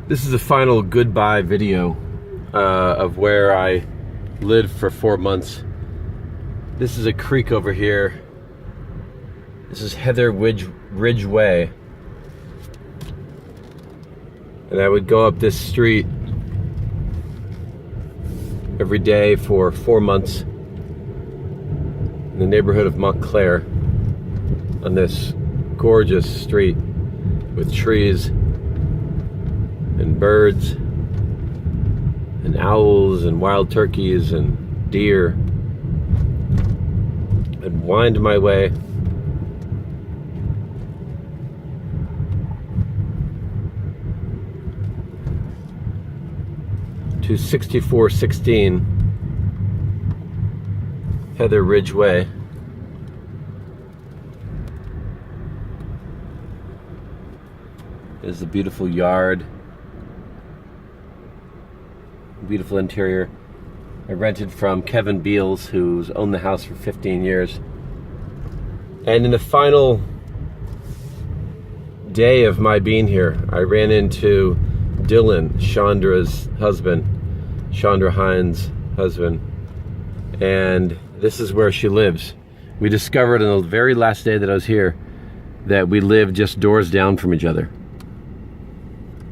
This is the final goodbye video of where I lived for 4 months. This is a creek over here. This is Heather Ridge Way. And I would go up this street every day for 4 months in the neighborhood of Montclair on this gorgeous street with trees and birds and owls and wild turkeys and deer. I'd wind my way to 6416 Heather Ridge Way. There's a beautiful yard, beautiful interior. I rented from Kevin Beals, who's owned the house for 15 years. And in the final day of my being here, I ran into Dylan, Chandra's husband, Chandra Hines' husband, and this is where she lives. We discovered on the very last day that I was here that we lived just doors down from each other.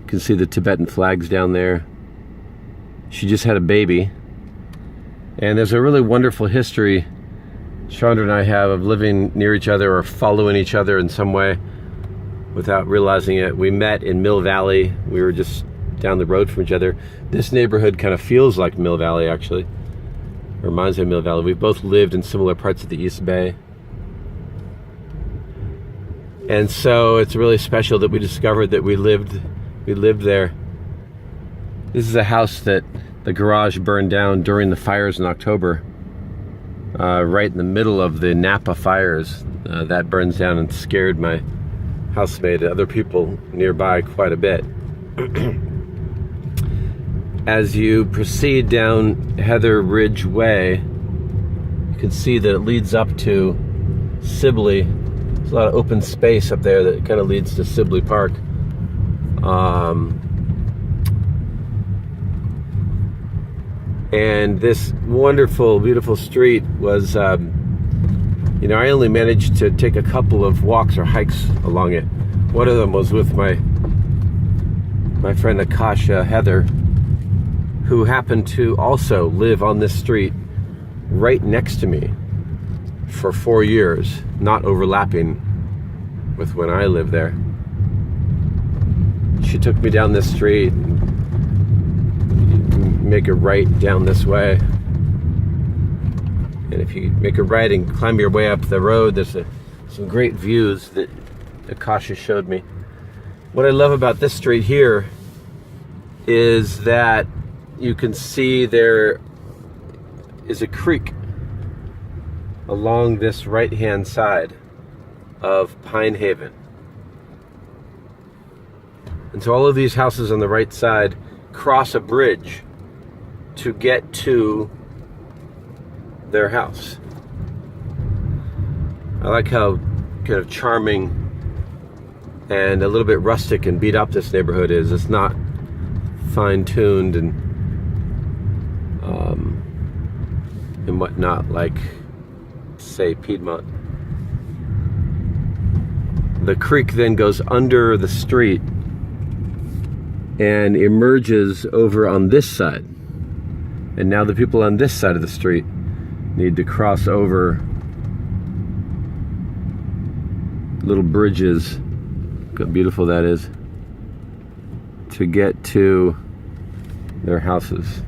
You can see the Tibetan flags down there. She just had a baby, and there's a really wonderful history Chandra and I have of living near each other or following each other in some way without realizing it. We met in Mill Valley. We were just down the road from each other. This neighborhood kind of feels like Mill Valley, actually. Reminds me of Mill Valley. We both lived in similar parts of the East Bay. And so it's really special that we discovered that we lived there. This is a house that the garage burned down during the fires in October, right in the middle of the Napa fires. That burns down and scared my housemate and other people nearby quite a bit. As you proceed down Heather Ridge Way, you can see that it leads up to Sibley. There's a lot of open space up there that kind of leads to Sibley Park. And this wonderful, beautiful street was, I only managed to take a couple of walks or hikes along it. One of them was with my friend Akasha Heather, who happened to also live on this street right next to me for 4 years, not overlapping with when I lived there. She took me down this street, make a right down this way, and if you make a right and climb your way up the road, there's some great views that Akasha showed me. What I love about this street here is that you can see there is a creek along this right-hand side of Pine Haven. And so all of these houses on the right side cross a bridge to get to their house. I like how kind of charming and a little bit rustic and beat up this neighborhood is. It's not fine-tuned and whatnot like, say, Piedmont. The creek then goes under the street and emerges over on this side. And now the people on this side of the street need to cross over little bridges. Look how beautiful that is, to get to their houses.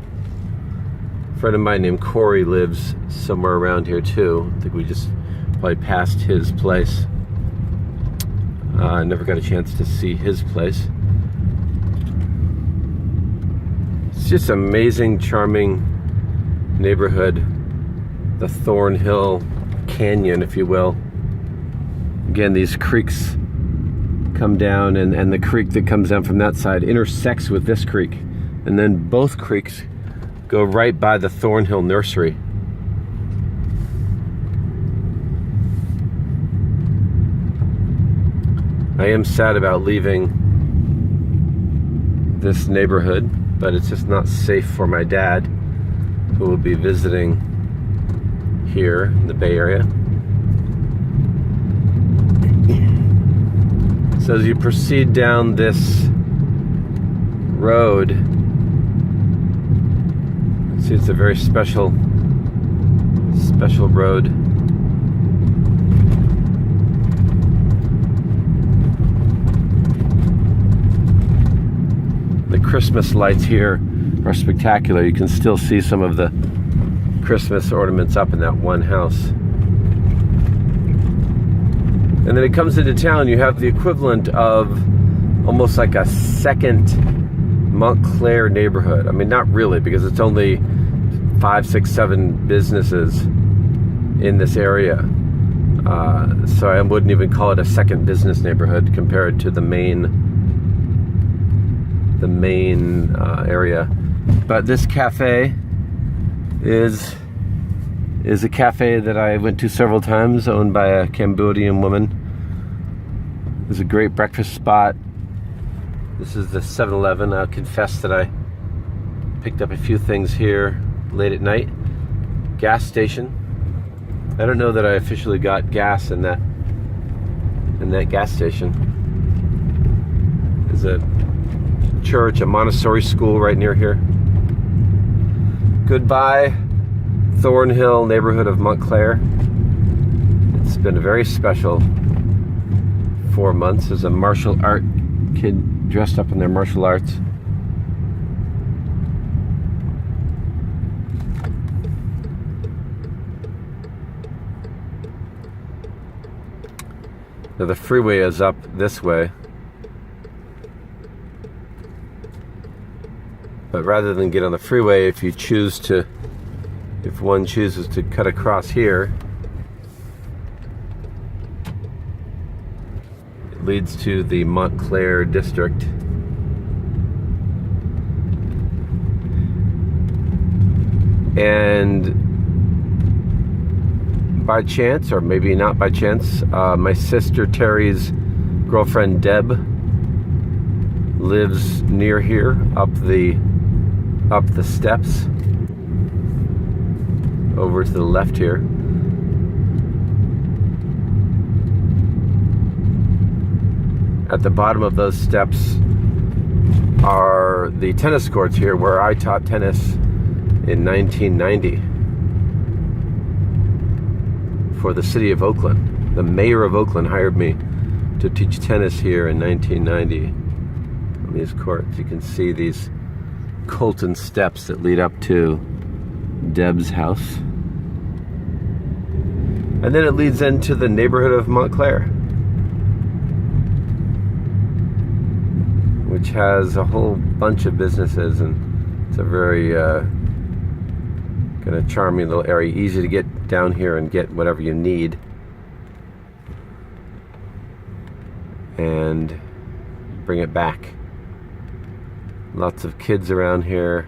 A friend of mine named Corey lives somewhere around here too. I think we just probably passed his place. I never got a chance to see his place. It's just amazing, charming neighborhood. The Thornhill Canyon, if you will. Again, these creeks come down, and the creek that comes down from that side intersects with this creek. And then both creeks go right by the Thornhill Nursery. I am sad about leaving this neighborhood, but it's just not safe for my dad, who will be visiting here in the Bay Area. So as you proceed down this road, see, it's a very special road. The Christmas lights here are spectacular. You can still see some of the Christmas ornaments up in that one house. And then it comes into town, you have the equivalent of almost like a second Montclair neighborhood. I mean, not really, because it's only 5, 6, 7 businesses in this area. So I wouldn't even call it a second business neighborhood compared to the main area. But this cafe is a cafe that I went to several times, owned by a Cambodian woman. It's a great breakfast spot. This is the 7-Eleven. I'll confess that I picked up a few things here late at night. Gas station. I don't know that I officially got gas in that gas station. There's a church, a Montessori school right near here. Goodbye, Thornhill neighborhood of Montclair. It's been a very special 4 months. There's a martial art kid dressed up in their martial arts. Now the freeway is up this way. But rather than get on the freeway, if one chooses to cut across here, it leads to the Montclair district. And by chance, or maybe not by chance, my sister Terry's girlfriend Deb lives near here, up the steps over to the left here. At the bottom of those steps are the tennis courts here, where I taught tennis in 1990 for the city of Oakland. The mayor of Oakland hired me to teach tennis here in 1990 on these courts. You can see these Colton steps that lead up to Deb's house. And then it leads into the neighborhood of Montclair, which has a whole bunch of businesses, and it's a very kind of charming little area. Easy to get down here and get whatever you need. And bring it back. Lots of kids around here.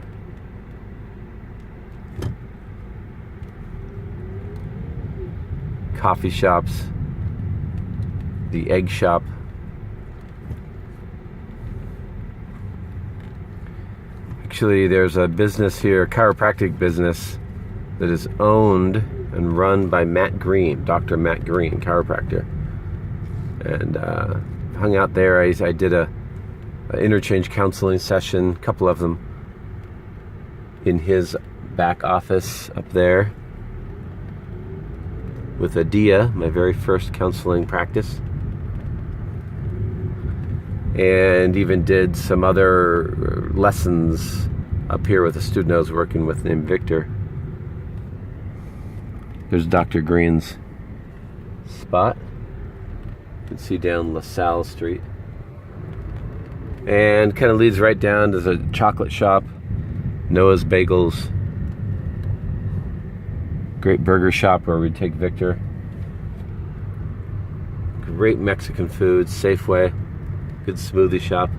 Coffee shops. The egg shop. Actually, there's a business here, a chiropractic business, that is owned and run by Matt Green, Dr. Matt Green, chiropractor. And hung out there. I did a interchange counseling session, a couple of them, in his back office up there with Adia, my very first counseling practice, and even did some other lessons up here with a student I was working with named Victor. There's Dr. Green's spot. You can see down LaSalle Street. And kind of leads right down to the chocolate shop, Noah's Bagels, great burger shop where we take Victor, great Mexican food, Safeway, good smoothie shop.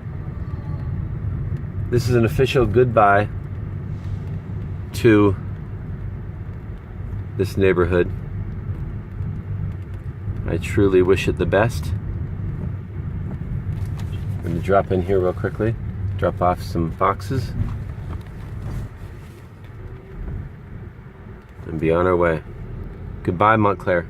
This is an official goodbye to this neighborhood. I truly wish it the best. I'm going to drop in here real quickly, drop off some boxes, and be on our way. Goodbye, Montclair.